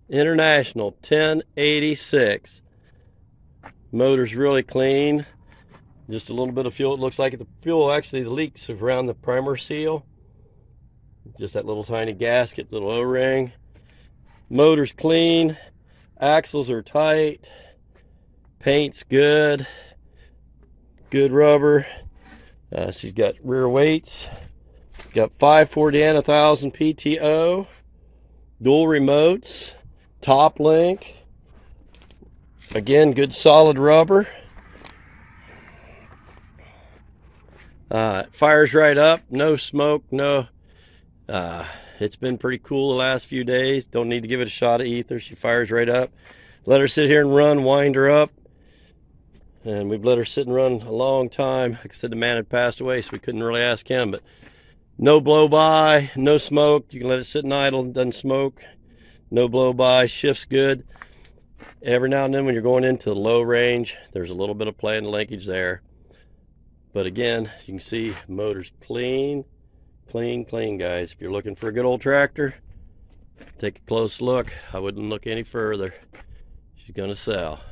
International 1086. Motor's really clean. Just a little bit of fuel. It looks like the fuel actually the leaks around the primer seal. Just that little tiny gasket, little O-ring. Motor's clean. Axles are tight. Paint's good. Good rubber. She's got rear weights. Got 540 and 1000 PTO. Dual remotes. Top link. Again, good solid rubber. It fires right up. No smoke. No. It's been pretty cool the last few days. Don't need to give it a shot of ether. She fires right up. Let her sit here and run. Wind her up. And we've let her sit and run a long time. Like I said, the man had passed away, so we couldn't really ask him. But no blow by, no smoke. You can let it sit and idle. It doesn't smoke. No blow by. Shifts good. Every now and then when you're going into the low range, there's a little bit of play and linkage there. But again, you can see motor's clean, clean, clean, guys. If you're looking for a good old tractor, take a close look. I wouldn't look any further. She's going to sell.